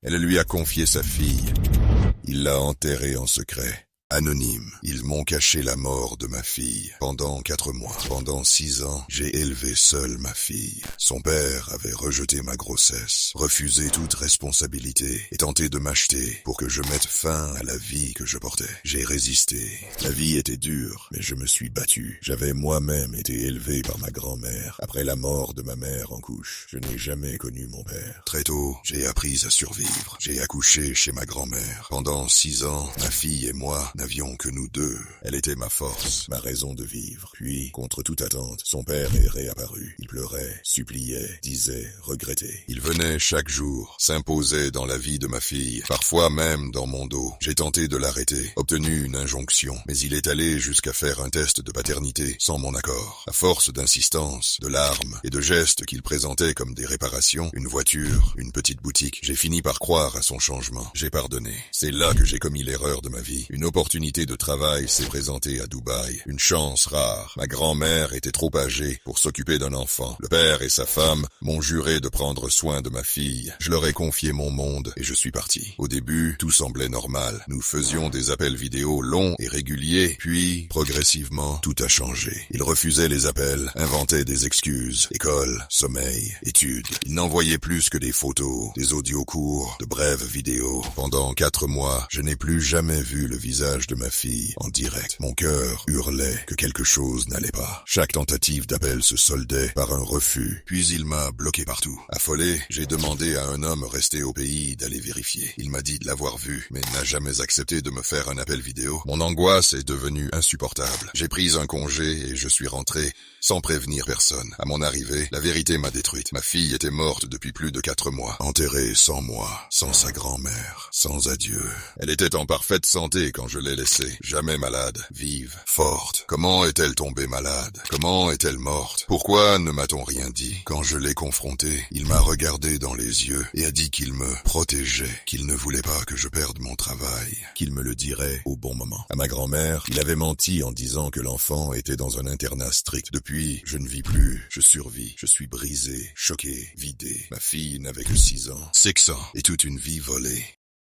Elle lui a confié sa fille. Il l'a enterrée en secret. Anonyme, ils m'ont caché la mort de ma fille. Pendant 4 mois, pendant 6 ans, j'ai élevé seul ma fille. Son père avait rejeté ma grossesse, refusé toute responsabilité et tenté de m'acheter pour que je mette fin à la vie que je portais. J'ai résisté. La vie était dure, mais je me suis battu. J'avais moi-même été élevé par ma grand-mère. Après la mort de ma mère en couche, je n'ai jamais connu mon père. Très tôt, j'ai appris à survivre. J'ai accouché chez ma grand-mère. Pendant 6 ans, ma fille et moi n'avions que nous deux. Elle était ma force, ma raison de vivre. Puis, contre toute attente, son père est réapparu. Il pleurait, suppliait, disait, regrettait. Il venait chaque jour, s'imposait dans la vie de ma fille, parfois même dans mon dos. J'ai tenté de l'arrêter, obtenu une injonction, mais il est allé jusqu'à faire un test de paternité sans mon accord. À force d'insistance, de larmes et de gestes qu'il présentait comme des réparations, une voiture, une petite boutique, j'ai fini par croire à son changement. J'ai pardonné. C'est là que j'ai commis l'erreur de ma vie. Une opportunité de travail s'est présentée à Dubaï. Une chance rare. Ma grand-mère était trop âgée pour s'occuper d'un enfant. Le père et sa femme m'ont juré de prendre soin de ma fille. Je leur ai confié mon monde et je suis parti. Au début, tout semblait normal. Nous faisions des appels vidéo longs et réguliers. Puis, progressivement, tout a changé. Ils refusaient les appels, inventaient des excuses. École, sommeil, études. Ils n'envoyaient plus que des photos, des audios courts, de brèves vidéos. Pendant 4 mois, je n'ai plus jamais vu le visage de ma fille en direct. Mon cœur hurlait que quelque chose n'allait pas. Chaque tentative d'appel se soldait par un refus. Puis il m'a bloqué partout. Affolé, j'ai demandé à un homme resté au pays d'aller vérifier. Il m'a dit de l'avoir vu, mais n'a jamais accepté de me faire un appel vidéo. Mon angoisse est devenue insupportable. J'ai pris un congé et je suis rentré sans prévenir personne. À mon arrivée, la vérité m'a détruite. Ma fille était morte depuis plus de 4 mois. Enterrée sans moi, sans sa grand-mère, sans adieu. Elle était en parfaite santé quand je l'ai laissée. Jamais malade, vive, forte. Comment est-elle tombée malade? Comment est-elle morte? Pourquoi ne m'a-t-on rien dit? Quand je l'ai confronté, il m'a regardé dans les yeux et a dit qu'il me protégeait, qu'il ne voulait pas que je perde mon travail, qu'il me le dirait au bon moment. À ma grand-mère, il avait menti en disant que l'enfant était dans un internat strict. Depuis, je ne vis plus, je survis, je suis brisé, choqué, vidé. Ma fille n'avait que 6 ans, 6 ans, et toute une vie volée.